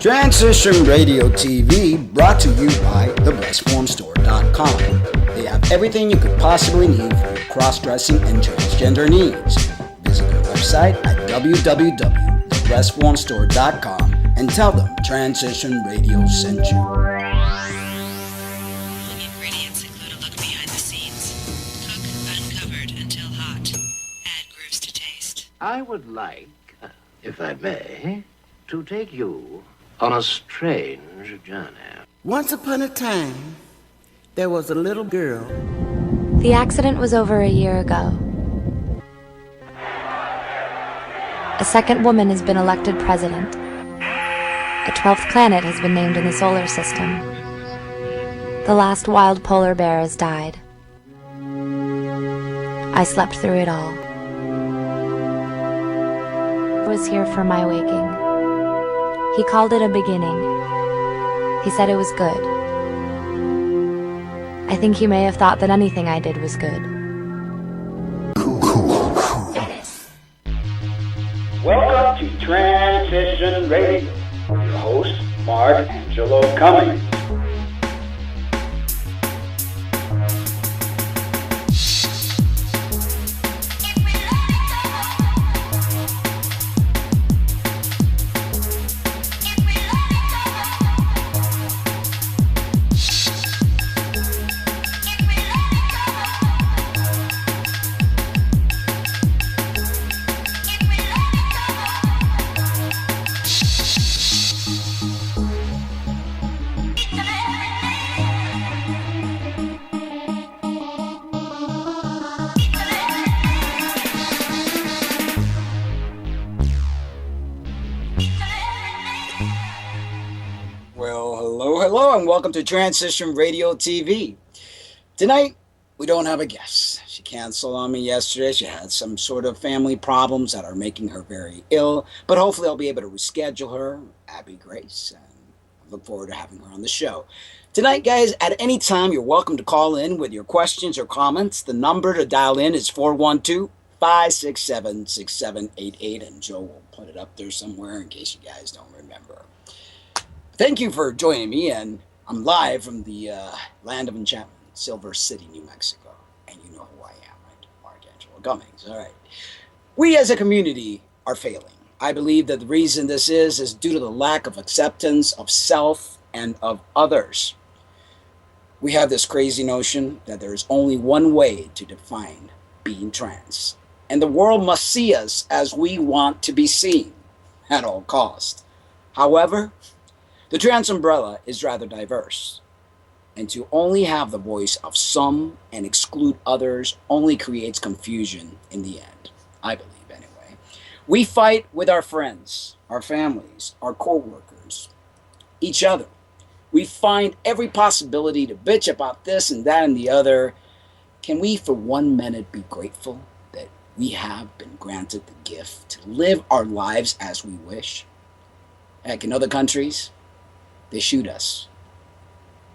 Transition Radio TV, brought to you by thebestformstore.com. They have everything you could possibly need for your cross-dressing and transgender needs. Visit their website at www.thebestformstore.com and tell them Transition Radio sent you. Ingredients include a look behind the scenes. Cook uncovered until hot. Add grooves to taste. I would like, if I may, to take you on a strange journey. Once upon a time, there was a little girl. The accident was over a year ago. A second woman has been elected president. A 12th planet has been named in the solar system. The last wild polar bear has died. I slept through it all. I was here for my waking. He called it a beginning. He said it was good. I think he may have thought that anything I did was good. Welcome to Transition Radio. Your host, Angelo Carmen. Hello, and welcome to Transition Radio TV. Tonight, we don't have a guest. She canceled on me yesterday. She had some sort of family problems that are making her very ill, but hopefully I'll be able to reschedule her, Abby Grace, and I look forward to having her on the show. Tonight, guys, at any time, you're welcome to call in with your questions or comments. The number to dial in is 412-567-6788, and Joe will put it up there somewhere in case you guys don't remember. Thank you for joining me, and I'm live from the land of enchantment, Silver City, New Mexico. And you know who I am, right? Angelo Cummings. All right. We as a community are failing. I believe that the reason this is due to the lack of acceptance of self and of others. We have this crazy notion that there is only one way to define being trans, and the world must see us as we want to be seen at all costs. However, the trans umbrella is rather diverse, and to only have the voice of some and exclude others only creates confusion in the end, I believe anyway. We fight with our friends, our families, our co-workers, each other. We find every possibility to bitch about this and that and the other. Can we for 1 minute be grateful that we have been granted the gift to live our lives as we wish? Heck, in other countries, they shoot us.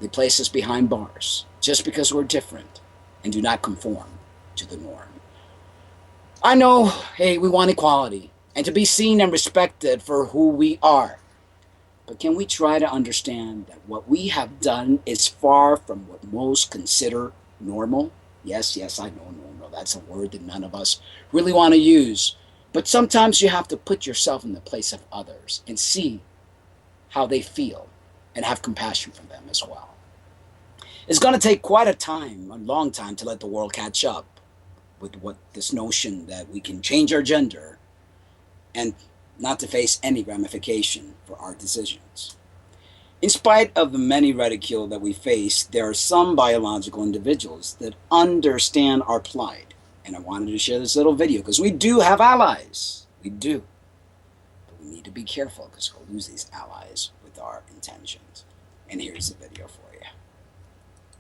They place us behind bars just because we're different and do not conform to the norm. I know, hey, we want equality and to be seen and respected for who we are. But can we try to understand that what we have done is far from what most consider normal? Yes, I know normal. That's a word that none of us really want to use. But sometimes you have to put yourself in the place of others and see how they feel and have compassion for them as well. It's going to take quite a long time to let the world catch up with this notion that we can change our gender and not to face any ramification for our decisions. In spite of the many ridicule that we face, there are some biological individuals that understand our plight. And I wanted to share this little video because we do have allies. We do. But we need to be careful because we'll lose these allies with our intentions. And here's the video for you.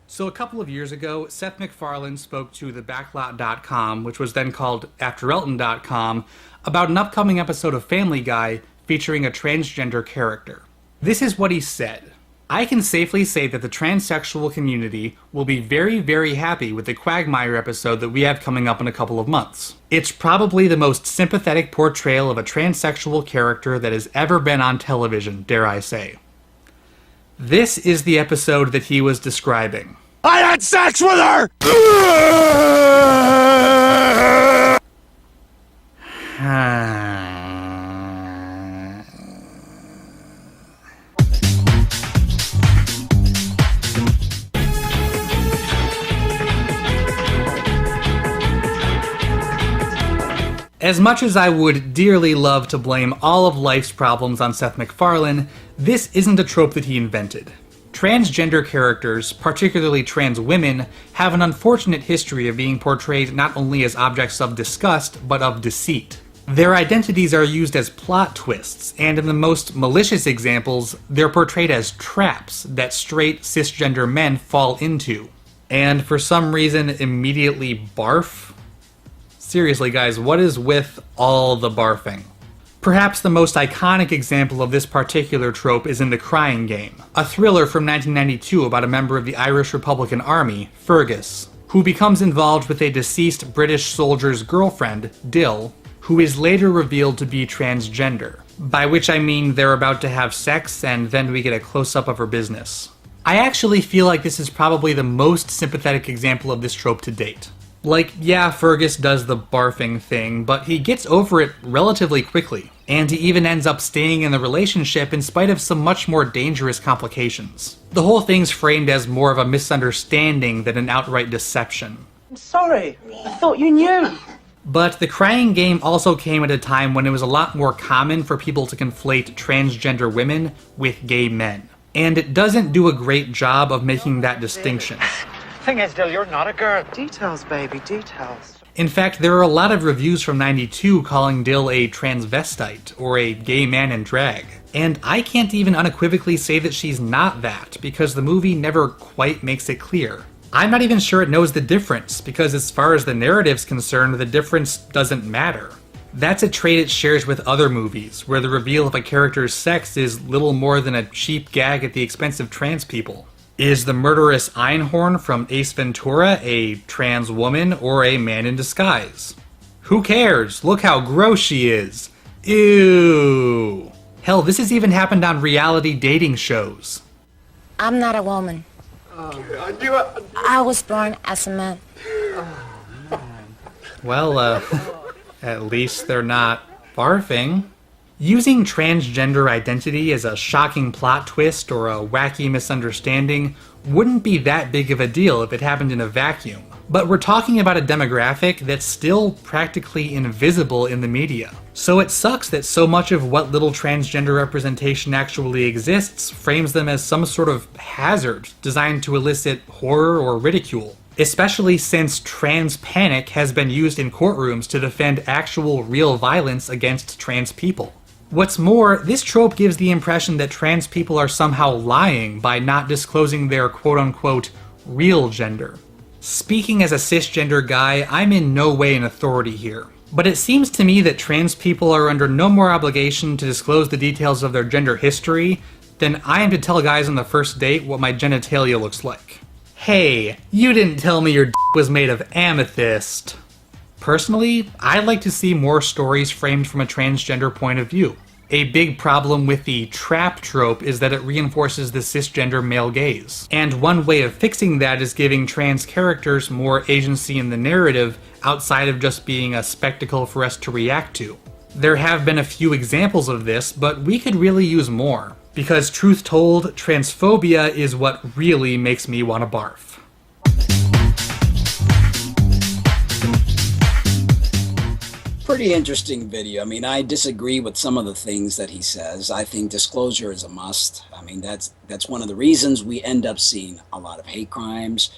So a couple of years ago, Seth MacFarlane spoke to thebacklot.com, which was then called AfterElton.com, about an upcoming episode of Family Guy featuring a transgender character. This is what he said. I can safely say that the transsexual community will be very, very happy with the Quagmire episode that we have coming up in a couple of months. It's probably the most sympathetic portrayal of a transsexual character that has ever been on television, dare I say. This is the episode that he was describing. I had sex with her! As much as I would dearly love to blame all of life's problems on Seth MacFarlane, this isn't a trope that he invented. Transgender characters, particularly trans women, have an unfortunate history of being portrayed not only as objects of disgust, but of deceit. Their identities are used as plot twists, and in the most malicious examples, they're portrayed as traps that straight cisgender men fall into. And for some reason, immediately barf? Seriously, guys, what is with all the barfing? Perhaps the most iconic example of this particular trope is in The Crying Game, a thriller from 1992 about a member of the Irish Republican Army, Fergus, who becomes involved with a deceased British soldier's girlfriend, Dill, who is later revealed to be transgender, by which I mean they're about to have sex and then we get a close-up of her business. I actually feel like this is probably the most sympathetic example of this trope to date. Like, yeah, Fergus does the barfing thing, but he gets over it relatively quickly, and he even ends up staying in the relationship in spite of some much more dangerous complications. The whole thing's framed as more of a misunderstanding than an outright deception. I'm sorry, I thought you knew. But The Crying Game also came at a time when it was a lot more common for people to conflate transgender women with gay men, and it doesn't do a great job of making that distinction. Thing is, Dill, you're not a girl. Details, baby, details. In fact, there are a lot of reviews from '92 calling Dill a transvestite, or a gay man in drag. And I can't even unequivocally say that she's not that, because the movie never quite makes it clear. I'm not even sure it knows the difference, because as far as the narrative's concerned, the difference doesn't matter. That's a trait it shares with other movies, where the reveal of a character's sex is little more than a cheap gag at the expense of trans people. Is the murderous Einhorn from Ace Ventura a trans woman or a man in disguise? Who cares? Look how gross she is. Ew. Hell, this has even happened on reality dating shows. I'm not a woman. I was born as a man. Well, at least they're not barfing. Using transgender identity as a shocking plot twist or a wacky misunderstanding wouldn't be that big of a deal if it happened in a vacuum. But we're talking about a demographic that's still practically invisible in the media. So it sucks that so much of what little transgender representation actually exists frames them as some sort of hazard designed to elicit horror or ridicule. Especially since trans panic has been used in courtrooms to defend actual real violence against trans people. What's more, this trope gives the impression that trans people are somehow lying by not disclosing their quote-unquote real gender. Speaking as a cisgender guy, I'm in no way an authority here. But it seems to me that trans people are under no more obligation to disclose the details of their gender history than I am to tell guys on the first date what my genitalia looks like. Hey, you didn't tell me your d was made of amethyst. Personally, I'd like to see more stories framed from a transgender point of view. A big problem with the trap trope is that it reinforces the cisgender male gaze. And one way of fixing that is giving trans characters more agency in the narrative outside of just being a spectacle for us to react to. There have been a few examples of this, but we could really use more. Because truth told, transphobia is what really makes me want to barf. Pretty interesting video. I mean, I disagree with some of the things that he says. I think disclosure is a must. I mean, that's one of the reasons we end up seeing a lot of hate crimes.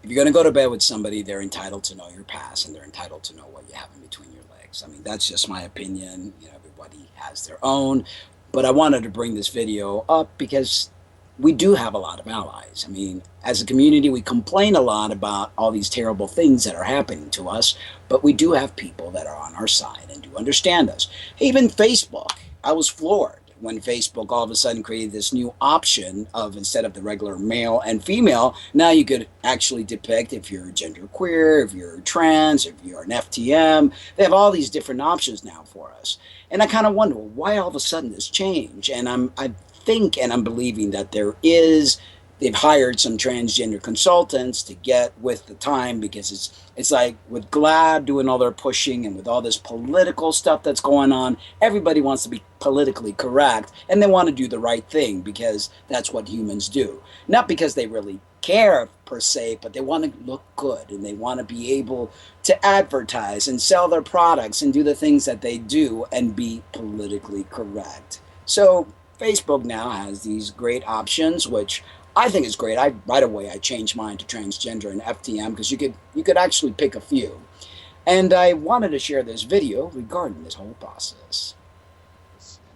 If you're going to go to bed with somebody, they're entitled to know your past and they're entitled to know what you have in between your legs. I mean, that's just my opinion. You know, everybody has their own. But I wanted to bring this video up because we do have a lot of allies. I mean, as a community, we complain a lot about all these terrible things that are happening to us, but we do have people that are on our side and do understand us. Even Facebook, I was floored when Facebook all of a sudden created this new option of, instead of the regular male and female, now you could actually depict if you're genderqueer, if you're trans, if you're an FTM. They have all these different options now for us. And I kind of wonder, why all of a sudden this change? And I think and I'm believing that they've hired some transgender consultants to get with the time, because it's like with GLAAD doing all their pushing and with all this political stuff that's going on, everybody wants to be politically correct and they want to do the right thing because that's what humans do. Not because they really care per se, but they want to look good and they want to be able to advertise and sell their products and do the things that they do and be politically correct. So Facebook now has these great options, which I think is great. Right away I changed mine to transgender and FTM because you could actually pick a few. And I wanted to share this video regarding this whole process.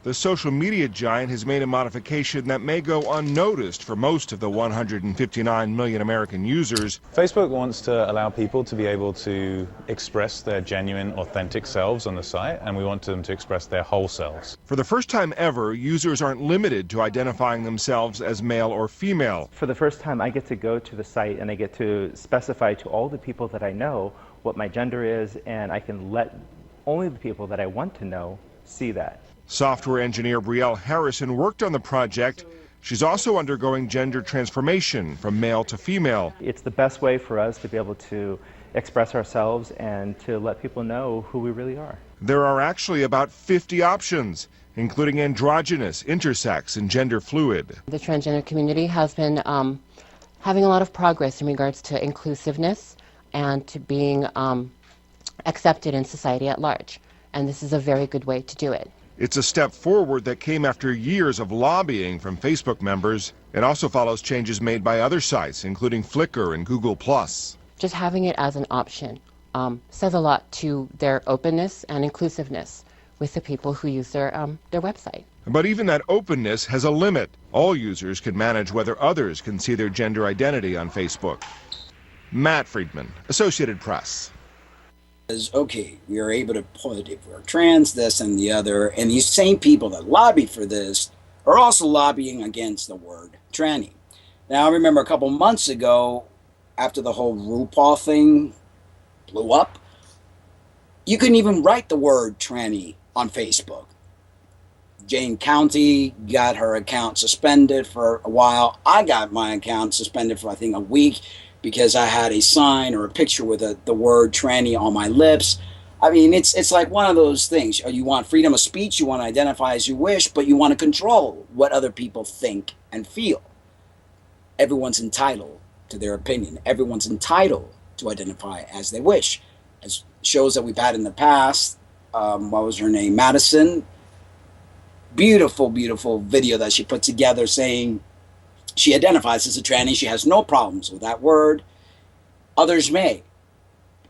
The social media giant has made a modification that may go unnoticed for most of the 159 million American users. Facebook wants to allow people to be able to express their genuine, authentic selves on the site, and we want them to express their whole selves. For the first time ever, users aren't limited to identifying themselves as male or female. For the first time, I get to go to the site and I get to specify to all the people that I know what my gender is, and I can let only the people that I want to know see that. Software engineer Brielle Harrison worked on the project. She's also undergoing gender transformation from male to female. It's the best way for us to be able to express ourselves and to let people know who we really are. There are actually about 50 options, including androgynous, intersex, and gender fluid. The transgender community has been having a lot of progress in regards to inclusiveness and to being accepted in society at large. And this is a very good way to do it. It's a step forward that came after years of lobbying from Facebook members. It also follows changes made by other sites, including Flickr and Google+. Just having it as an option says a lot to their openness and inclusiveness with the people who use their website. But even that openness has a limit. All users can manage whether others can see their gender identity on Facebook. Matt Friedman, Associated Press. Okay, we are able to put if we're trans, this and the other, and these same people that lobby for this are also lobbying against the word tranny. Now, I remember a couple months ago, after the whole RuPaul thing blew up, you couldn't even write the word tranny on Facebook. Jane County got her account suspended for a while. I got my account suspended for, I think, a week, because I had a sign or a picture with the word tranny on my lips. I mean, it's like one of those things. You want freedom of speech, you want to identify as you wish, but you want to control what other people think and feel. Everyone's entitled to their opinion. Everyone's entitled to identify as they wish. As shows that we've had in the past, what was her name? Madison. Beautiful, beautiful video that she put together saying she identifies as a tranny. She has no problems with that word. Others may.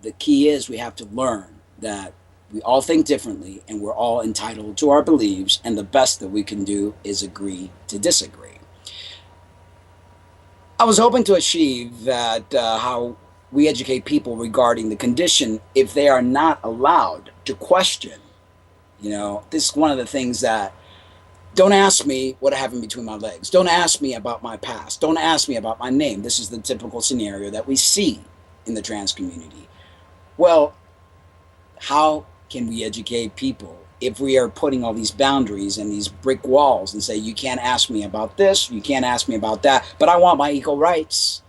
The key is we have to learn that we all think differently and we're all entitled to our beliefs, and the best that we can do is agree to disagree. I was hoping to achieve that how we educate people regarding the condition if they are not allowed to question. You know, this is one of the things that, don't ask me what happened between my legs. Don't ask me about my past. Don't ask me about my name. This is the typical scenario that we see in the trans community. Well, how can we educate people if we are putting all these boundaries and these brick walls and say, you can't ask me about this, you can't ask me about that, but I want my equal rights.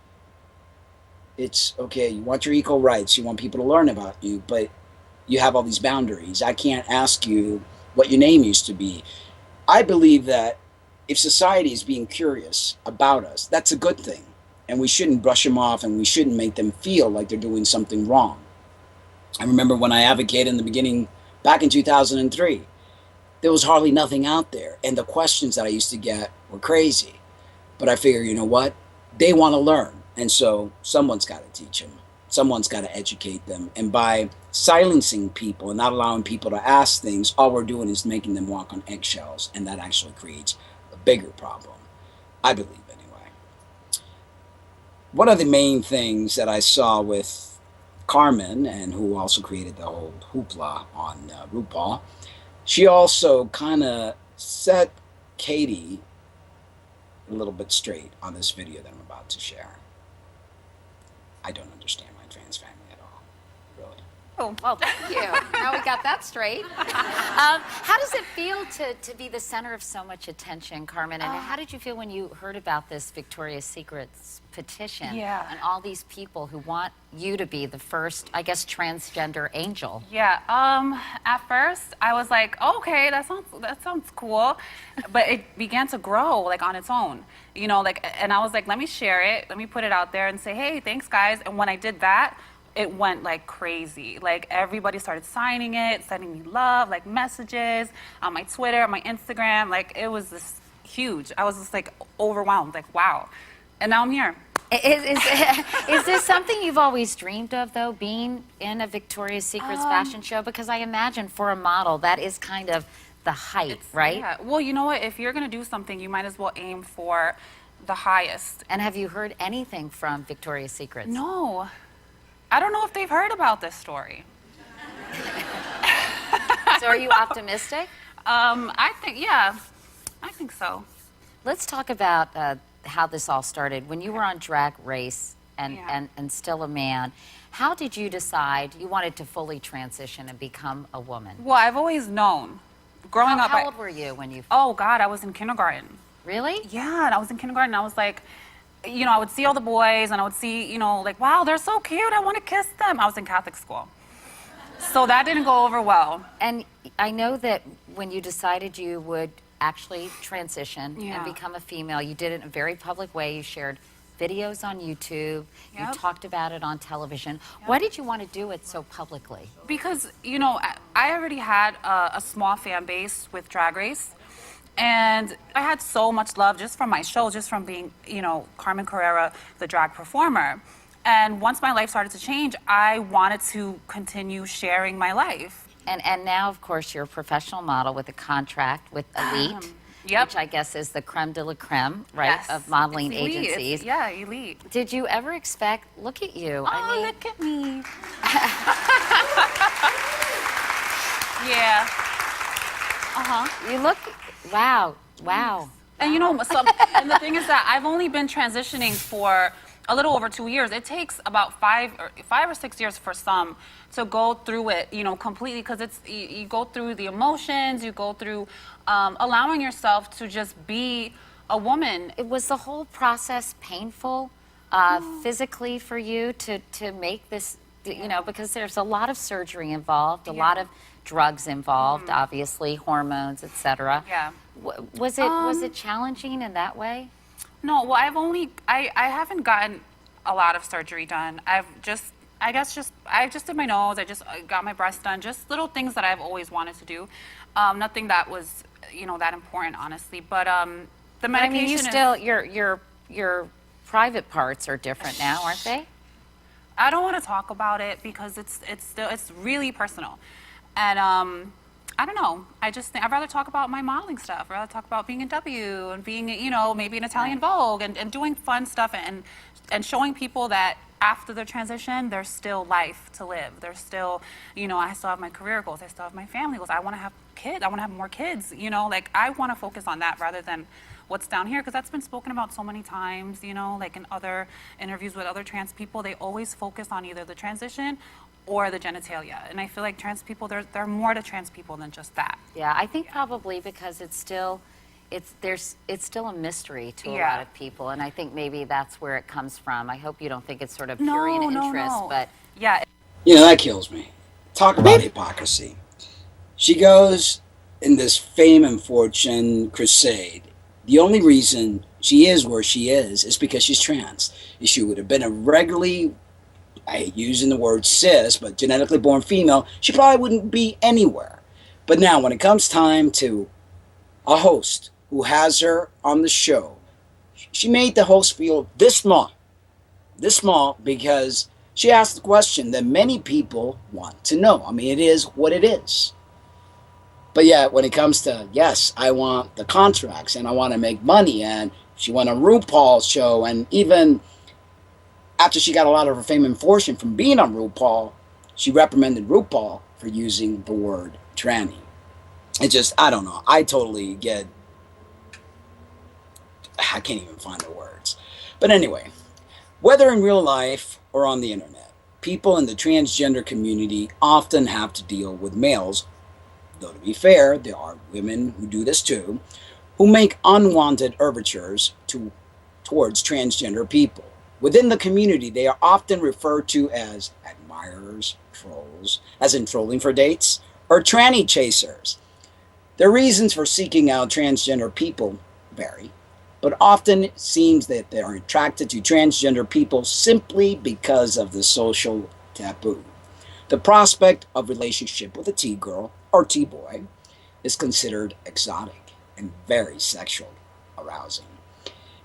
It's okay, you want your equal rights, you want people to learn about you, but you have all these boundaries. I can't ask you what your name used to be. I believe that if society is being curious about us, that's a good thing. And we shouldn't brush them off and we shouldn't make them feel like they're doing something wrong. I remember when I advocated in the beginning, back in 2003, there was hardly nothing out there. And the questions that I used to get were crazy. But I figured, you know what? They want to learn. And so someone's got to teach them. Someone's got to educate them. And by silencing people and not allowing people to ask things, all we're doing is making them walk on eggshells. And that actually creates a bigger problem, I believe anyway. One of the main things that I saw with Carmen, and who also created the whole hoopla on RuPaul, she also kind of set Katie a little bit straight on this video that I'm about to share. I don't understand my trans family at all, really. Oh, well, thank you. Now we got that straight. How does it feel to be the center of so much attention, Carmen? And how did you feel when you heard about this Victoria's Secret's petition? Yeah. And all these people who want you to be the first, I guess, transgender angel? Yeah. At first, I was like, oh, okay, that sounds cool, but it began to grow like on its own, you know, like, and I was like, let me share it, let me put it out there and say, hey, thanks, guys. And when I did that, it went like crazy. Like everybody started signing it, sending me love, like messages on my Twitter, on my Instagram. Like it was just huge. I was just like overwhelmed, like wow. And now I'm here. Is this something you've always dreamed of, though, being in a Victoria's Secret's fashion show? Because I imagine for a model, that is kind of the height, right? Yeah. Well, you know what? If you're going to do something, you might as well aim for the highest. And have you heard anything from Victoria's Secret? No. I don't know if they've heard about this story. So are you optimistic? I think so. Let's talk about how this all started. When you were on Drag Race and still a man, how did you decide you wanted to fully transition and become a woman? Well, I've always known. Growing up, how old were you when you... Oh, God, I was in kindergarten. Really? Yeah, and I was in kindergarten, and I was like, you know, I would see all the boys, and I would see, you know, like, wow, they're so cute, I want to kiss them. I was in Catholic school. So that didn't go over well. And I know that when you decided you would actually transition and become a female, you did it in a very public way. You shared videos on YouTube. You talked about it on television. Why did you want to do it so publicly? Because, you know, I already had a small fan base with Drag Race. And I had so much love just from my show, just from being, you know, Carmen Carrera, the drag performer. And once my life started to change, I wanted to continue sharing my life. And now, of course, you're a professional model with a contract with Elite, which I guess is the creme de la creme, right, of modeling agencies. Elite. Did you ever expect, look at you. Oh, I mean, look at me. Yeah. You look, wow. And you know, and the thing is that I've only been transitioning for a little over 2 years. It takes about 5 or 6 years for some to go through it, you know, completely, because it's you go through the emotions, you go through allowing yourself to just be a woman. Was the whole process painful physically for you to make this, you know, because there's a lot of surgery involved, a lot of drugs involved, obviously, hormones, etc. Yeah. Was it challenging in that way? No, well, I haven't gotten a lot of surgery done. I just did my nose, I just got my breast done, just little things that I've always wanted to do. Nothing that was, you know, that important, honestly. But the medication. I mean, you still your private parts are different now, aren't they? I don't want to talk about it because it's really personal, and I don't know. I'd rather talk about my modeling stuff. I'd rather talk about being in W and being, you know, maybe in Italian Vogue and doing fun stuff and showing people that after their transition, there's still life to live. There's still, you know, I still have my career goals. I still have my family goals. I want to have kids. I want to have more kids, you know, like I want to focus on that rather than what's down here, because that's been spoken about so many times, you know, like in other interviews with other trans people, they always focus on either the transition or the genitalia. And I feel like trans people, there are more to trans people than just that. Yeah, I think probably because it's still a mystery to a lot of people, and I think maybe that's where it comes from. I hope you don't think it's sort of prurient interest, but yeah. You know, that kills me. Talk about hypocrisy. She goes in this fame and fortune crusade. The only reason she is where she is because she's trans. If she would have been a regularly, I hate using the word cis, but genetically born female, she probably wouldn't be anywhere. But now, when it comes time to a host who has her on the show, she made the host feel this small because she asked the question that many people want to know. I mean, it is what it is. But yet, when it comes to, yes, I want the contracts and I want to make money, and she went on RuPaul's show, and even after she got a lot of her fame and fortune from being on RuPaul, she reprimanded RuPaul for using the word tranny. It just, I don't know. I totally get I can't even find the words. But anyway, whether in real life or on the internet, people in the transgender community often have to deal with males, though to be fair, there are women who do this too, who make unwanted overtures towards transgender people. Within the community, they are often referred to as admirers, trolls, as in trolling for dates, or tranny chasers. Their reasons for seeking out transgender people vary, but often it seems that they are attracted to transgender people simply because of the social taboo. The prospect of relationship with a T-girl or T-boy is considered exotic and very sexual arousing.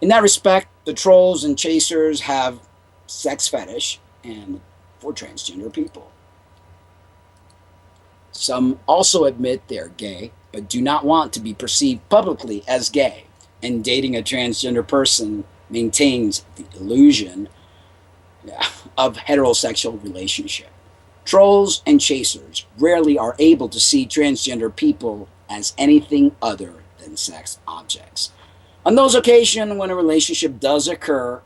In that respect, the trolls and chasers have sex fetish and for transgender people. Some also admit they're gay, but do not want to be perceived publicly as gay, and dating a transgender person maintains the illusion of heterosexual relationship. Trolls and chasers rarely are able to see transgender people as anything other than sex objects. On those occasions when a relationship does occur,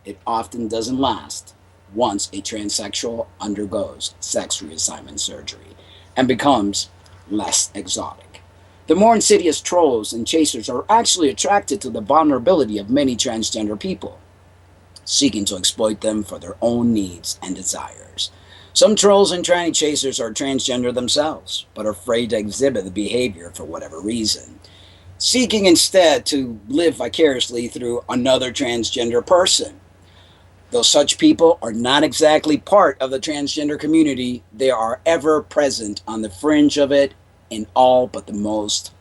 it often doesn't last once a transsexual undergoes sex reassignment surgery and becomes less exotic. The more insidious trolls and chasers are actually attracted to the vulnerability of many transgender people, seeking to exploit them for their own needs and desires. Some trolls and tranny chasers are transgender themselves, but are afraid to exhibit the behavior for whatever reason, seeking instead to live vicariously through another transgender person. Though such people are not exactly part of the transgender community, they are ever present on the fringe of it in all but the most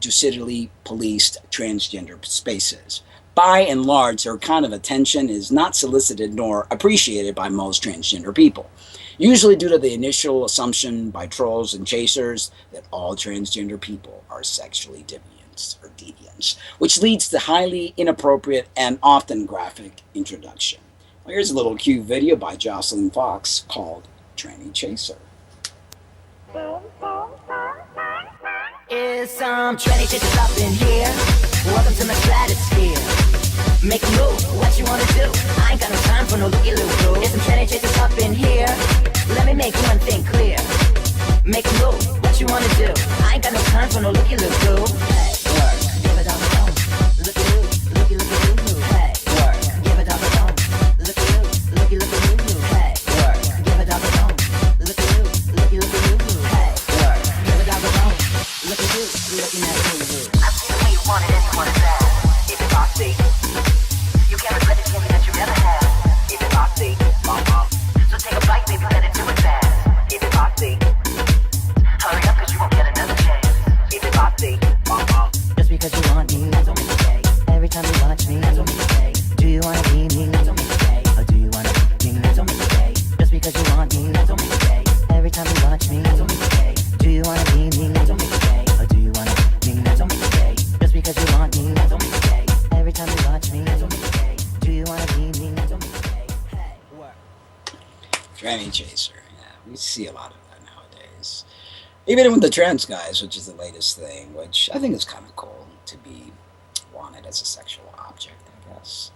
decidedly policed transgender spaces. By and large, their kind of attention is not solicited nor appreciated by most transgender people, usually due to the initial assumption by trolls and chasers that all transgender people are sexually deviants or deviants, which leads to highly inappropriate and often graphic introduction. Well, here's a little cute video by Jocelyn Fox called Tranny Chaser. Is some tranny chasers up in here? Welcome to my stratosphere. Make a move, what you wanna do? I ain't got no time for no looky-loo. Is some tranny chasers up in here? Let me make one thing clear. Make a move, what you wanna do? I ain't got no time for no looky-loo. Hey, work, give it on the phone. Looky-loo, looky-loo. Hey, work, give it on the phone. Looky-loo, looky-loo. Hey, work, give it on the phone. Looky-loo, looky-loo. Hey, work, give it on the phone. Look-a-doo, looking at you. I've seen the way you want it and you want it bad. If it's bossy, you can't regret the feeling that you never had. If it's bossy, so take a bite, baby, let it do it fast. If it's bossy, hurry up, cause you won't get another chance. If it's bossy, just because you want me, that's what makes it gay. Every time you watch me, that's what makes it gay. Do you wanna be me? That's what makes it gay. Or do you wanna be me? That's what makes it gay. Just because you want me, that's what makes it gay. Every time you watch me, that's what makes it gay. Do you wanna be me? That's what makes it gay. Or do you wanna be me? That's what makes it gay. Just because you want me, that's what makes it gay. Every time you watch me, that's what makes it gay. Do you wanna be me? That's what makes it gay. Hey, work. Tranny chaser. Yeah, we see a lot of that nowadays. Even with the trans guys, which is the latest thing, which I think is kind of cool to be wanted as a sexual object, I guess.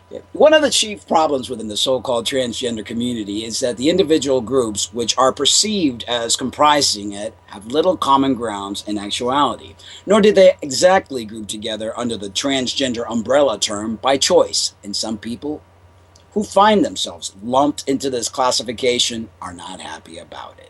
Yeah. One of the chief problems within the so-called transgender community is that the individual groups which are perceived as comprising it have little common grounds in actuality, nor do they exactly group together under the transgender umbrella term by choice, and some people who find themselves lumped into this classification are not happy about it.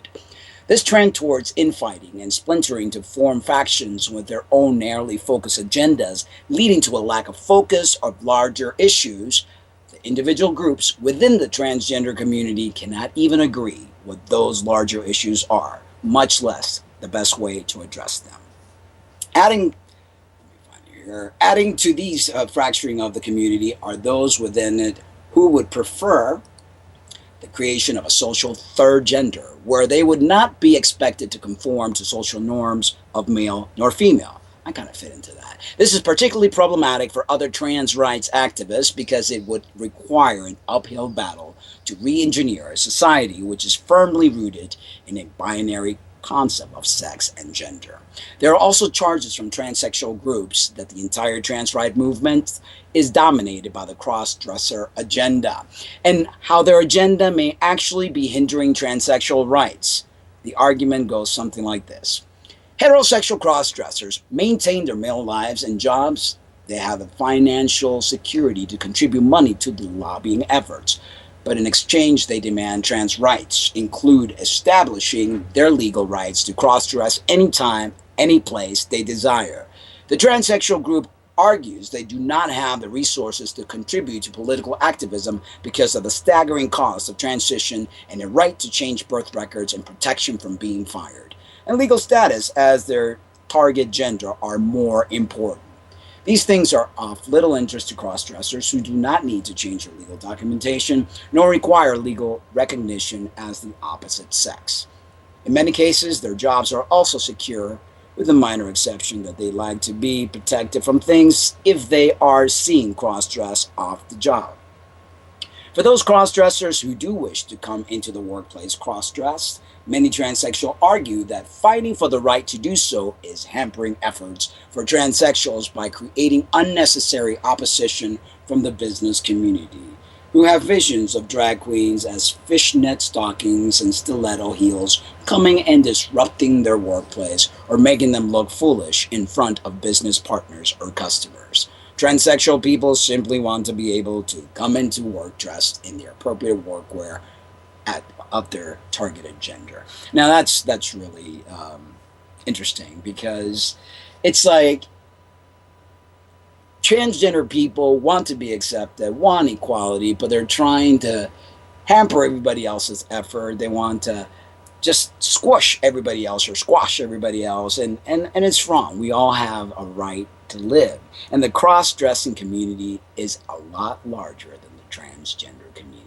This trend towards infighting and splintering to form factions with their own narrowly focused agendas, leading to a lack of focus of larger issues, the individual groups within the transgender community cannot even agree what those larger issues are, much less the best way to address them. Adding to these fracturing of the community are those within it who would prefer the creation of a social third gender, where they would not be expected to conform to social norms of male nor female. I kind of fit into that. This is particularly problematic for other trans rights activists because it would require an uphill battle to re-engineer a society which is firmly rooted in a binary concept of sex and gender. There are also charges from transsexual groups that the entire trans right movement is dominated by the cross-dresser agenda, and how their agenda may actually be hindering transsexual rights. The argument goes something like this. Heterosexual cross-dressers maintain their male lives and jobs. They have the financial security to contribute money to the lobbying efforts. But in exchange, they demand trans rights, include establishing their legal rights to cross-dress anytime, any place they desire. The transsexual group argues they do not have the resources to contribute to political activism because of the staggering cost of transition and the right to change birth records and protection from being fired. And legal status as their target gender are more important. These things are of little interest to cross-dressers who do not need to change their legal documentation nor require legal recognition as the opposite sex. In many cases, their jobs are also secure, with the minor exception that they like to be protected from things if they are seen cross-dress off the job. For those cross-dressers who do wish to come into the workplace cross-dressed, many transsexuals argue that fighting for the right to do so is hampering efforts for transsexuals by creating unnecessary opposition from the business community, who have visions of drag queens as fishnet stockings and stiletto heels coming and disrupting their workplace or making them look foolish in front of business partners or customers. Transsexual people simply want to be able to come into work dressed in the appropriate workwear of their targeted gender. Now that's really interesting, because it's like transgender people want to be accepted, want equality, but they're trying to hamper everybody else's effort. They want to just squash everybody else or squash everybody else, and it's wrong. We all have a right to live, and the cross-dressing community is a lot larger than the transgender community.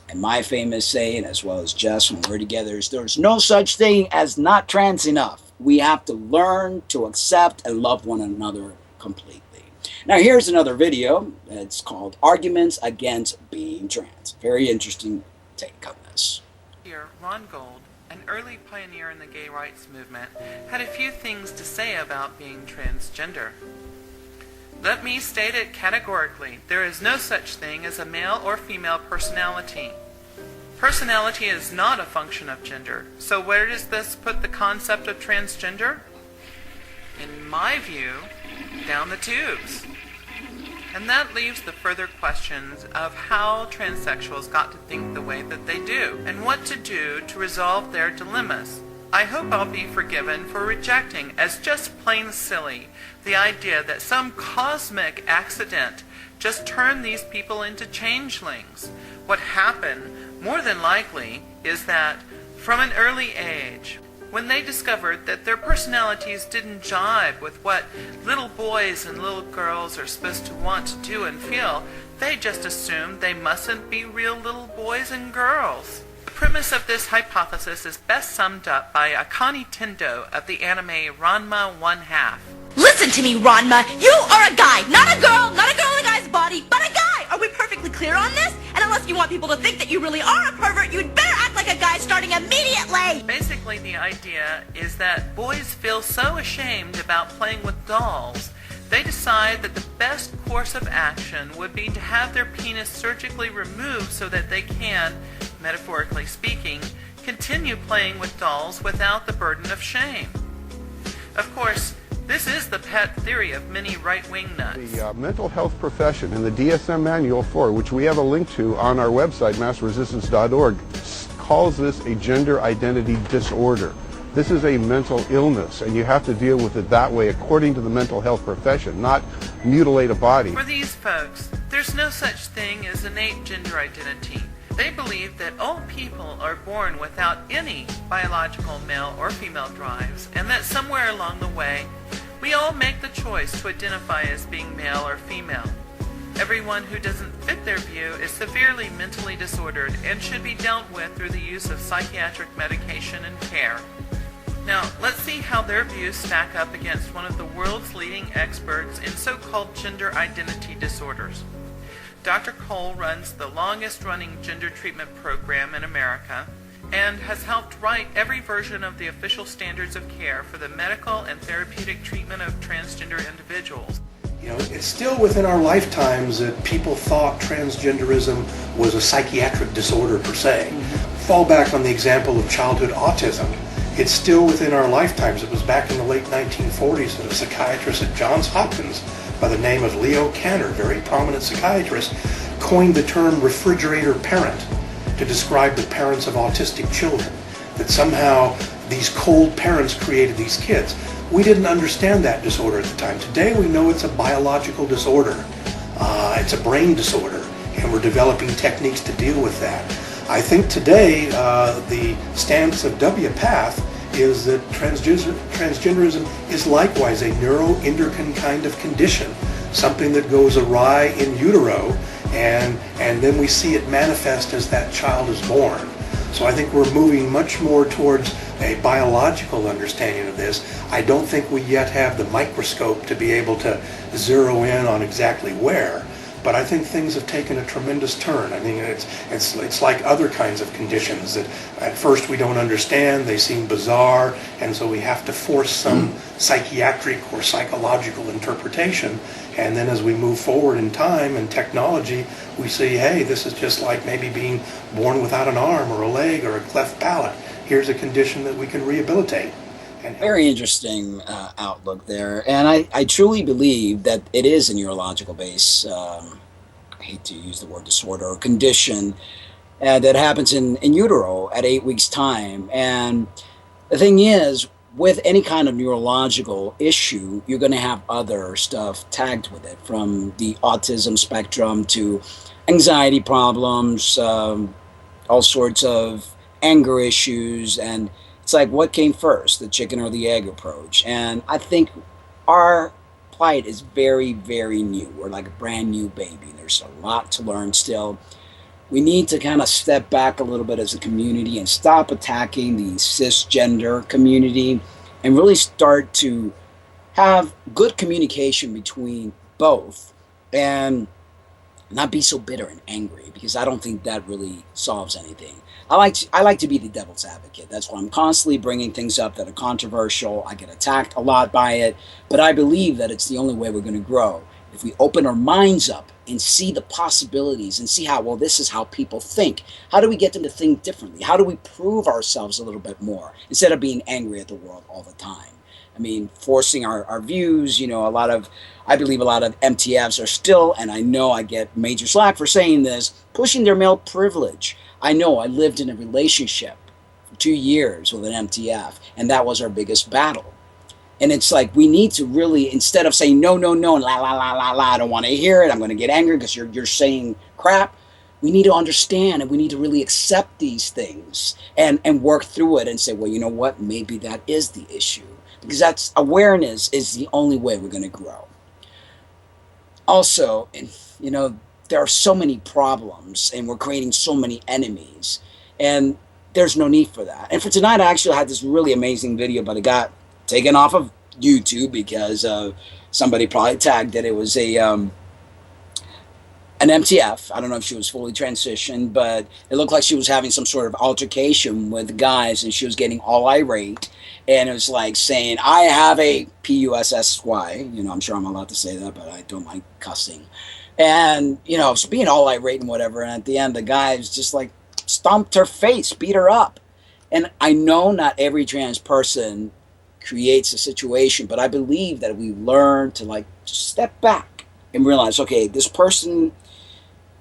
And my famous saying, as well as Jess when we're together, is there's no such thing as not trans enough. We have to learn to accept and love one another completely. Now here's another video. It's called Arguments Against Being Trans. Very interesting take on this. Here, Ron Gold, an early pioneer in the gay rights movement, had a few things to say about being transgender. Let me state it categorically. There is no such thing as a male or female personality. Personality is not a function of gender. So where does this put the concept of transgender? In my view, down the tubes. And that leaves the further questions of how transsexuals got to think the way that they do, and what to do to resolve their dilemmas. I hope I'll be forgiven for rejecting as just plain silly the idea that some cosmic accident just turned these people into changelings. What happened, more than likely, is that from an early age, when they discovered that their personalities didn't jive with what little boys and little girls are supposed to want to do and feel, they just assumed they mustn't be real little boys and girls. The premise of this hypothesis is best summed up by Akane Tendo of the anime Ranma 1/2. Listen to me, Ranma. You are a guy, not a girl in a guy's body, but a guy. Are we perfectly clear on this? And unless you want people to think that you really are a pervert, you'd better act like a guy starting immediately. Basically, the idea is that boys feel so ashamed about playing with dolls, they decide that the best course of action would be to have their penis surgically removed so that they can, metaphorically speaking, continue playing with dolls without the burden of shame. Of course, this is the pet theory of many right-wing nuts. The mental health profession and the DSM manual for it, which we have a link to on our website, massresistance.org, calls this a gender identity disorder. This is a mental illness, and you have to deal with it that way according to the mental health profession, not mutilate a body. For these folks, there's no such thing as innate gender identity. They believe that all people are born without any biological male or female drives, and that somewhere along the way, we all make the choice to identify as being male or female. Everyone who doesn't fit their view is severely mentally disordered and should be dealt with through the use of psychiatric medication and care. Now, let's see how their views stack up against one of the world's leading experts in so-called gender identity disorders. Dr. Cole runs the longest-running gender treatment program in America, and has helped write every version of the official standards of care for the medical and therapeutic treatment of transgender individuals. You know, it's still within our lifetimes that people thought transgenderism was a psychiatric disorder per se. Fall back on the example of childhood autism. It's still within our lifetimes. It was back in the late 1940s that a psychiatrist at Johns Hopkins by the name of Leo Kanner, very prominent psychiatrist, coined the term refrigerator parent to describe the parents of autistic children, that somehow these cold parents created these kids. We didn't understand that disorder at the time. Today we know it's a biological disorder. It's a brain disorder, and we're developing techniques to deal with that. I think today the stance of WPATH is that transgenderism is likewise a neuroendocrine kind of condition, something that goes awry in utero, and then we see it manifest as that child is born. So I think we're moving much more towards a biological understanding of this. I don't think we yet have the microscope to be able to zero in on exactly where, but I think things have taken a tremendous turn. I mean, it's like other kinds of conditions that at first we don't understand, they seem bizarre, and so we have to force some psychiatric or psychological interpretation. And then as we move forward in time and technology, we see, hey, this is just like maybe being born without an arm or a leg or a cleft palate. Here's a condition that we can rehabilitate. Very interesting outlook there. And I truly believe that it is a neurological base, I hate to use the word disorder, or condition that happens in utero at 8 weeks' time. And the thing is, with any kind of neurological issue, you're going to have other stuff tagged with it, from the autism spectrum to anxiety problems, all sorts of anger issues. And it's like, what came first, the chicken or the egg approach? And I think our plight is very, very new. We're like a brand new baby. There's a lot to learn still. We need to kind of step back a little bit as a community and stop attacking the cisgender community and really start to have good communication between both and not be so bitter and angry, because I don't think that really solves anything. I like to be the devil's advocate. That's why I'm constantly bringing things up that are controversial. I get attacked a lot by it, but I believe that it's the only way we're going to grow. If we open our minds up and see the possibilities and see how, well, this is how people think. How do we get them to think differently? How do we prove ourselves a little bit more instead of being angry at the world all the time? I mean, forcing our views, you know, I believe a lot of MTFs are still, and I know I get major slack for saying this, pushing their male privilege. I know I lived in a relationship for 2 years with an MTF, and that was our biggest battle. And it's like, we need to really, instead of saying, no, la, la, la, la, la, I don't want to hear it, I'm going to get angry because you're saying crap, we need to understand and we need to really accept these things and work through it and say, well, you know what, maybe that is the issue. Because that's awareness is the only way we're going to grow. Also, you know, there are so many problems and we're creating so many enemies, and there's no need for that. And for tonight, I actually had this really amazing video, but it got taken off of YouTube because somebody probably tagged it. It was an MTF. I don't know if she was fully transitioned, but it looked like she was having some sort of altercation with guys, and she was getting all irate. And it was like saying, I have a PUSSY. You know, I'm sure I'm allowed to say that, but I don't like cussing. And, you know, being all irate and whatever. And at the end, the guy was just like stomped her face, beat her up. And I know not every trans person creates a situation, but I believe that we learn to like just step back and realize, okay, this person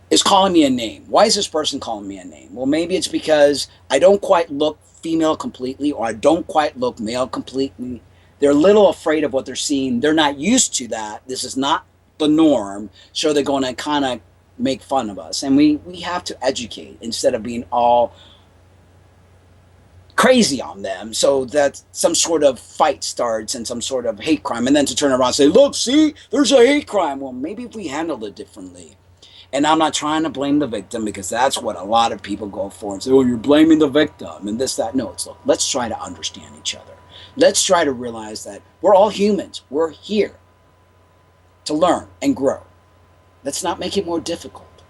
is calling me a name. Why is this person calling me a name? Well, maybe it's because I don't quite look female completely, or I don't quite look male completely. They're a little afraid of what they're seeing. They're not used to that. This is not the norm. So they're going to kind of make fun of us. And we have to educate instead of being all crazy on them, so that some sort of fight starts and some sort of hate crime, and then to turn around and say, look, see, there's a hate crime. Well, maybe if we handled it differently. And I'm not trying to blame the victim, because that's what a lot of people go for and say, oh, you're blaming the victim and this, that. No, it's, look, let's try to understand each other. Let's try to realize that we're all humans. We're here to learn and grow. Let's not make it more difficult.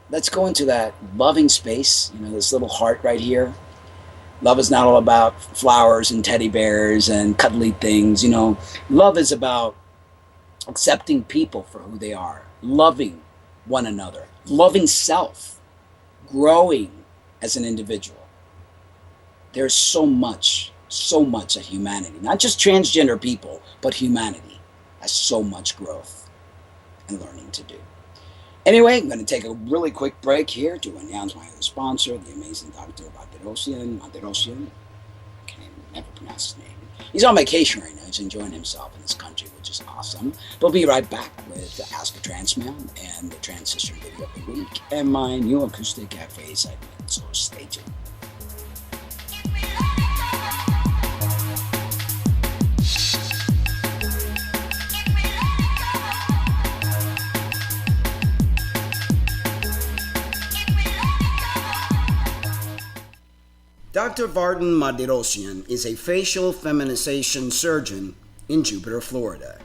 Let's go into that loving space, you know, this little heart right here. Love is not all about flowers and teddy bears and cuddly things. You know, love is about accepting people for who they are, loving one another, loving self, growing as an individual. There's so much that humanity, not just transgender people, but humanity has so much growth and learning to do. Anyway, I'm going to take a really quick break here to announce my other sponsor, the amazing Dr. Maderosian. I can never pronounce his name. He's on vacation right now. He's enjoying himself in this country, which is awesome. We'll be right back with Ask a Trans Man and the Transition Video of the Week and my new Acoustic Cafe segment. So stay tuned. Dr. Varden Maderosian is a facial feminization surgeon in Jupiter, Florida.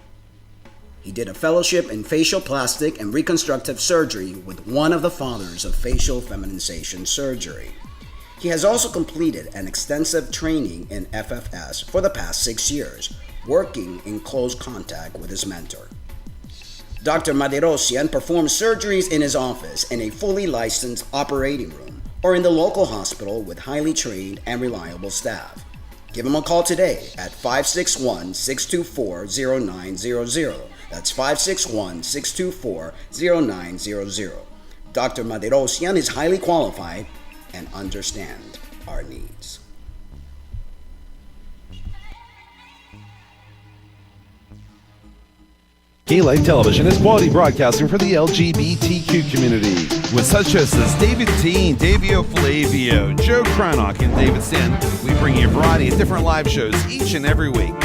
He did a fellowship in facial plastic and reconstructive surgery with one of the fathers of facial feminization surgery. He has also completed an extensive training in FFS for the past 6 years, working in close contact with his mentor. Dr. Maderosian performs surgeries in his office in a fully licensed operating room or in the local hospital with highly trained and reliable staff. Give him a call today at 561-624-0900. That's 561-624-0900. Dr. Maderosian is highly qualified and understands our needs. Gay Life Television is quality broadcasting for the LGBTQ community. With such hosts as David Teen, Davio Flavio, Joe Cranach, and David Stan, we bring you a variety of different live shows each and every week.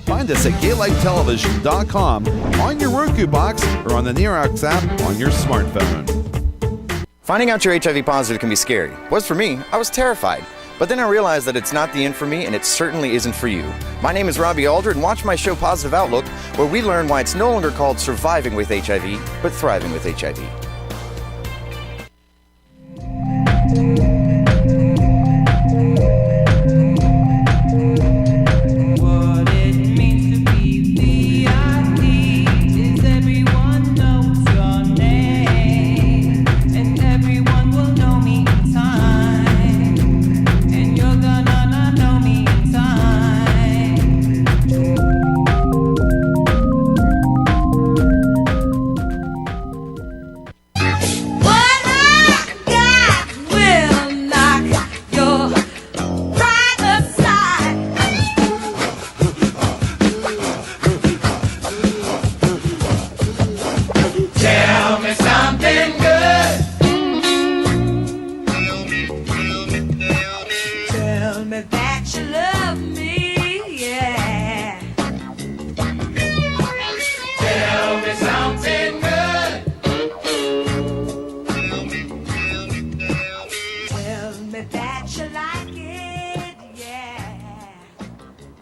Find us at gaylifetelevision.com, on your Roku box, or on the Nerox app on your smartphone. Finding out you're HIV positive can be scary. Was for me. I was terrified. But then I realized that it's not the end for me, and it certainly isn't for you. My name is Robbie Aldred, and watch my show Positive Outlook, where we learn why it's no longer called surviving with HIV, but thriving with HIV.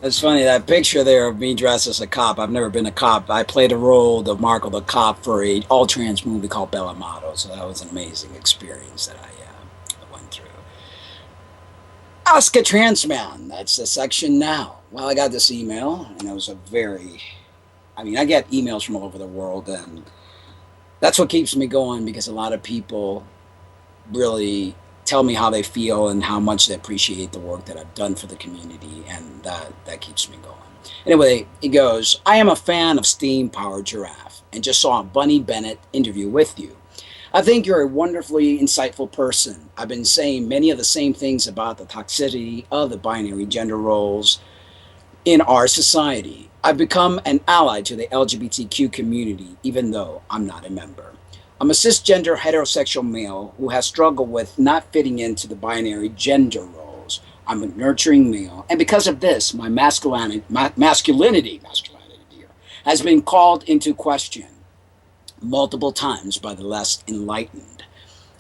It's funny, that picture there of me dressed as a cop. I've never been a cop. I played a role of Marco the cop for a all-trans movie called Belamato, so that was an amazing experience that I went through. Ask a Trans Man, that's the section now. Well, I got this email, and it was I get emails from all over the world, and that's what keeps me going, because a lot of people really tell me how they feel and how much they appreciate the work that I've done for the community, and that keeps me going. Anyway, he goes, I am a fan of Steam Powered Giraffe and just saw a Bunny Bennett interview with you. I think you're a wonderfully insightful person. I've been saying many of the same things about the toxicity of the binary gender roles in our society. I've become an ally to the LGBTQ community, even though I'm not a member. I'm a cisgender heterosexual male who has struggled with not fitting into the binary gender roles. I'm a nurturing male, and because of this, my masculinity has been called into question multiple times by the less enlightened.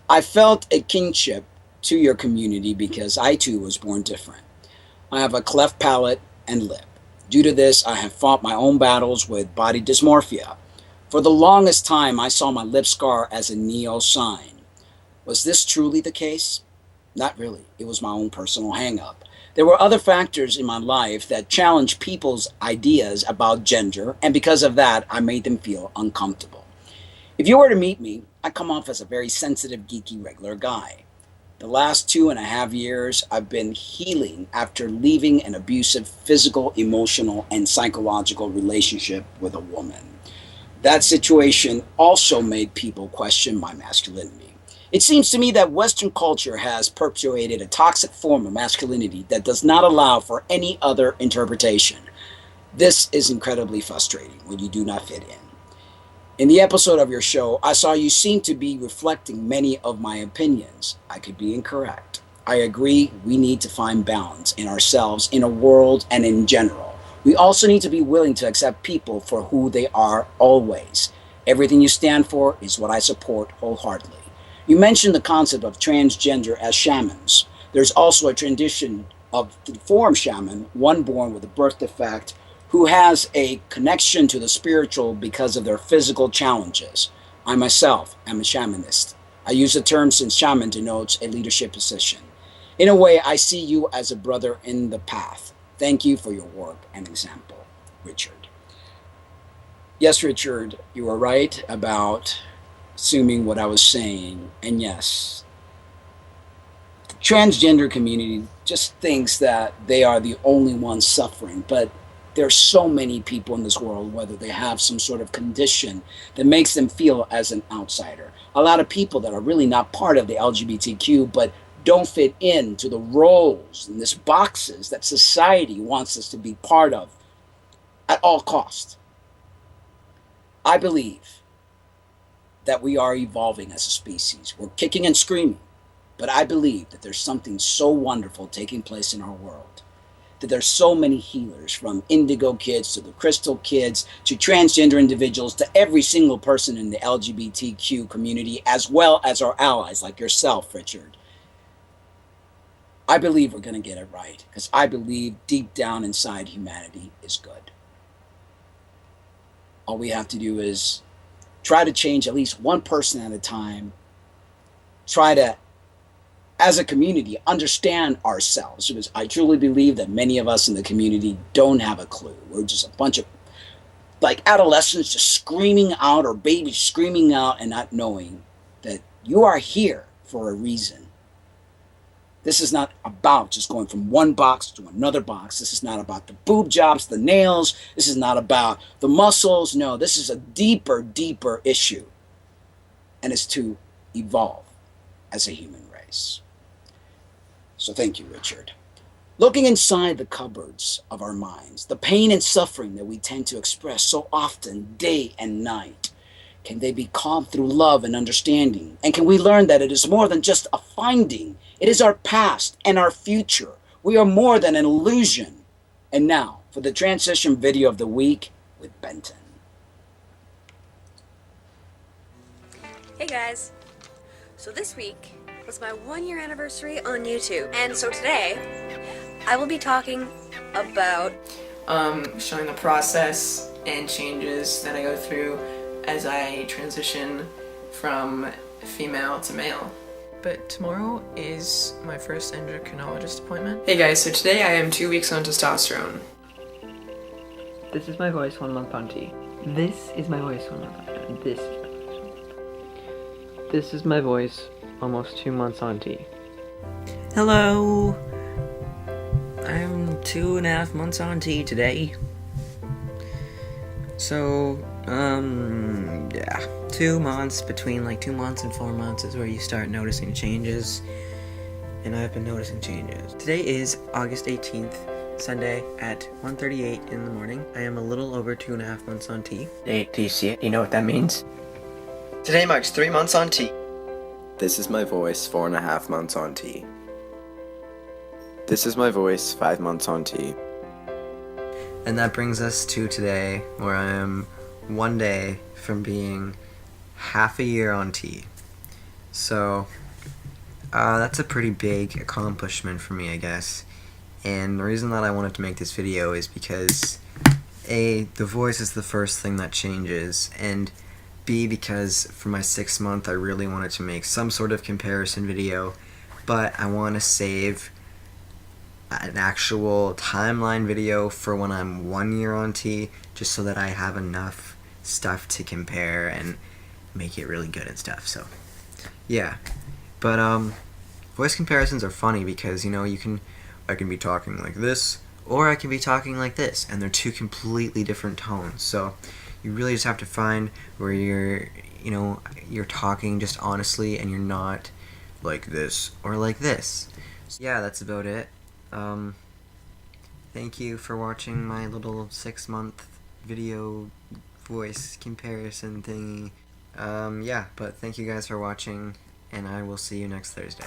I felt a kinship to your community because I too was born different. I have a cleft palate and lip. Due to this, I have fought my own battles with body dysmorphia. For the longest time, I saw my lip scar as a neo sign. Was this truly the case? Not really. It was my own personal hang-up. There were other factors in my life that challenged people's ideas about gender, and because of that, I made them feel uncomfortable. If you were to meet me, I come off as a very sensitive, geeky, regular guy. The last 2.5 years, I've been healing after leaving an abusive physical, emotional, and psychological relationship with a woman. That situation also made people question my masculinity. It seems to me that Western culture has perpetuated a toxic form of masculinity that does not allow for any other interpretation. This is incredibly frustrating when you do not fit in. In the episode of your show, I saw you seem to be reflecting many of my opinions. I could be incorrect. I agree we need to find balance in ourselves, in a world, and in general. We also need to be willing to accept people for who they are always. Everything you stand for is what I support wholeheartedly. You mentioned the concept of transgender as shamans. There's also a tradition of the form shaman, one born with a birth defect, who has a connection to the spiritual because of their physical challenges. I myself am a shamanist. I use the term since shaman denotes a leadership position. In a way, I see you as a brother in the path. Thank you for your work and example, Richard. Yes, Richard, you were right about assuming what I was saying. And yes, the transgender community just thinks that they are the only ones suffering, but there's so many people in this world, whether they have some sort of condition that makes them feel as an outsider. A lot of people that are really not part of the LGBTQ, but don't fit into the roles and these boxes that society wants us to be part of at all costs. I believe that we are evolving as a species. We're kicking and screaming, but I believe that there's something so wonderful taking place in our world. That there's so many healers, from indigo kids to the crystal kids to transgender individuals to every single person in the LGBTQ community, as well as our allies like yourself, Richard. I believe we're going to get it right because I believe deep down inside humanity is good. All we have to do is try to change at least one person at a time. Try to, as a community, understand ourselves, because I truly believe that many of us in the community don't have a clue. We're just a bunch of like adolescents just screaming out, or babies screaming out and not knowing that you are here for a reason. This is not about just going from one box to another box. This is not about the boob jobs, the nails. This is not about the muscles. No, this is a deeper, deeper issue. And it's to evolve as a human race. So thank you, Richard. Looking inside the cupboards of our minds, the pain and suffering that we tend to express so often, day and night, can they be calmed through love and understanding? And can we learn that it is more than just a finding? It is our past and our future. We are more than an illusion. And now, for the transition video of the week with Benton. Hey guys. So this week was my 1-year anniversary on YouTube. And so today, I will be talking about showing the process and changes that I go through as I transition from female to male. But tomorrow is my first endocrinologist appointment. Hey guys, so today I am 2 weeks on testosterone. This is my voice 1 month on T. This is my voice 1 month on T. This is my voice almost 2 months on T. Hello! I'm 2.5 months on T today. So, yeah. 2 months, between like 2 months and 4 months is where you start noticing changes. And I've been noticing changes. Today is August 18th, Sunday at 1:38 in the morning. I am a little over 2.5 months on T. Hey, do you see it? You know what that means? Today marks 3 months on T. This is my voice 4.5 months on T. This is my voice 5 months on T. And that brings us to today, where I am 1 day from being half a year on T. So, that's a pretty big accomplishment for me, I guess. And the reason that I wanted to make this video is because A, the voice is the first thing that changes, and B, because for my 6th month I really wanted to make some sort of comparison video but I want to save an actual timeline video for when I'm 1 year on T, just so that I have enough stuff to compare and make it really good and stuff. So yeah, but voice comparisons are funny because, you know, I can be talking like this or I can be talking like this, and they're two completely different tones. So you really just have to find where you're talking just honestly and you're not like this or like this. So yeah, that's about it. Thank you for watching my little 6-month video voice comparison thingy. Yeah, but thank you guys for watching, and I will see you next Thursday.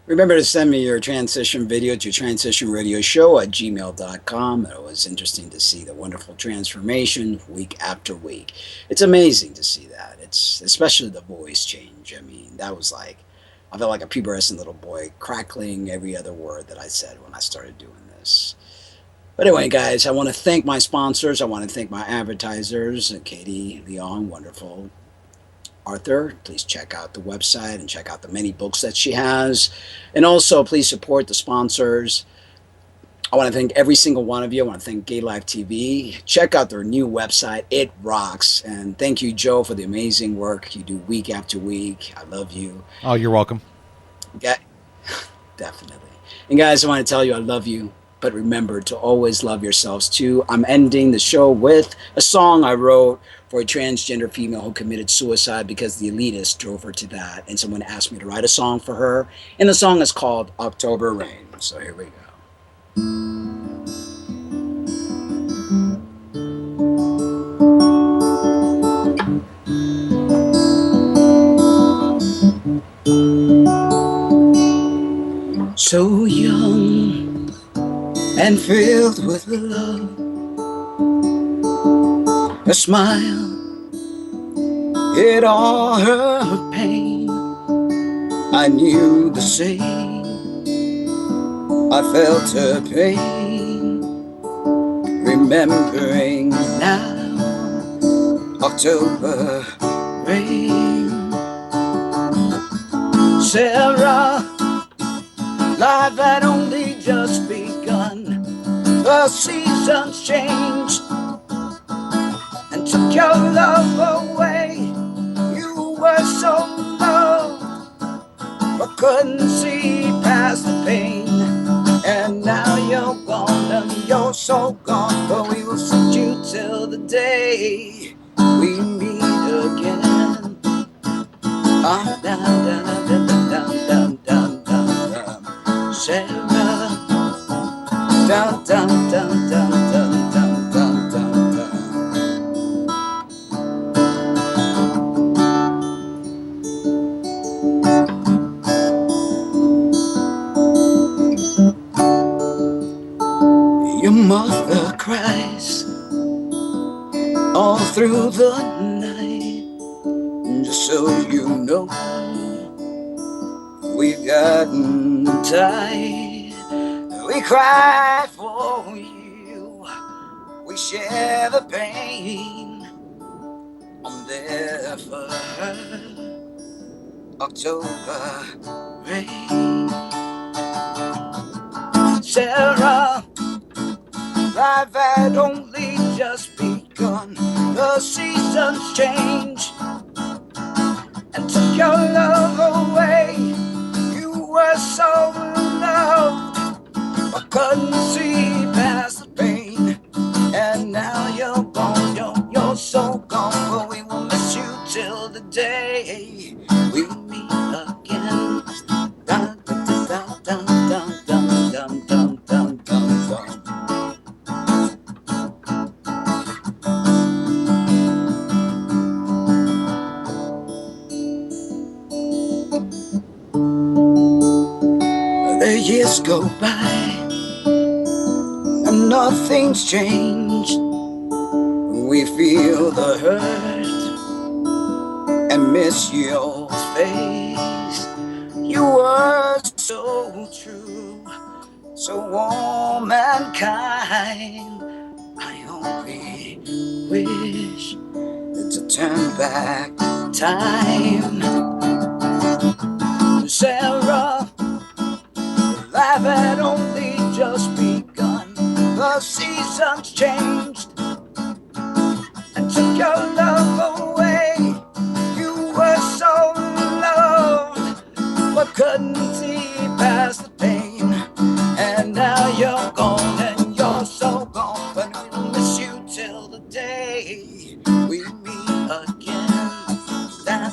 Remember to send me your transition video to transitionradioshow@gmail.com. It was interesting to see the wonderful transformation week after week. It's amazing to see that. It's especially the voice change. I mean, that was like, I felt like a pubescent little boy crackling every other word that I said when I started doing this. But anyway, guys, I want to thank my sponsors. I want to thank my advertisers, Katie, Leon, wonderful. Arthur, please check out the website and check out the many books that she has. And also, please support the sponsors. I want to thank every single one of you. I want to thank Gay Life TV. Check out their new website. It rocks. And thank you, Joe, for the amazing work you do week after week. I love you. Oh, you're welcome. Yeah, definitely. And guys, I want to tell you I love you. But remember to always love yourselves too. I'm ending the show with a song I wrote for a transgender female who committed suicide because the elitists drove her to that. And someone asked me to write a song for her. And the song is called October Rain. So here we go. So young and filled with love, a smile hid all her pain. I knew the same, I felt her pain, remembering now October rain. Sarah, life had only just begun. The seasons changed and took your love away. You were so low, but couldn't see past the pain. And now you're gone and you're so gone, but we will see you till the day we meet again. Down, down, down, down, down, down, down, down. Sarah, down, down, down, down, down, down, down, down, down. Your mother cries all through the night. Just so you know, we've gotten tired. We cry for you, we share the pain. I'm there for her, October rain. Sarah, life had only just begun. The seasons change and took your love away. You were so loved, but couldn't see past the pain. And now you're gone, you're so gone, but we will miss you till the day we meet again. Dun, dun, dun, dun, dun, dun, dun, dun, dun, dun, dun. The years go by and nothing's changed. We feel the hurt and miss your face. You were so true, so warm and kind. I only wish to turn back time. Sarah, life had only just begun. The seasons changed and took your love away. You were so loved, but couldn't see past the pain. And now you're gone, and you're so gone, but we'll miss you till the day we meet again. Da,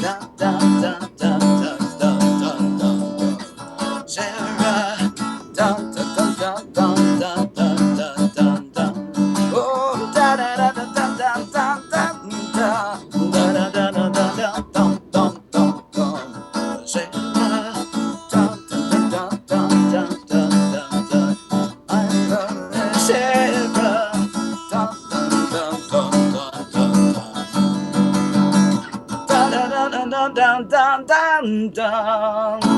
da, da, da, da, da, da, da, da. Sarah, da, da, da, da, da, da, da, da, da. Oh, da, da, da, da, da, da, da, da, da, da, da, da, da, da, da, da, da, da. Sarah, da, da, da, da, da, da, da, da. I love you, Sarah. Da, da, da, da, da, da, da. Da, da, da, da, da, da, da, da.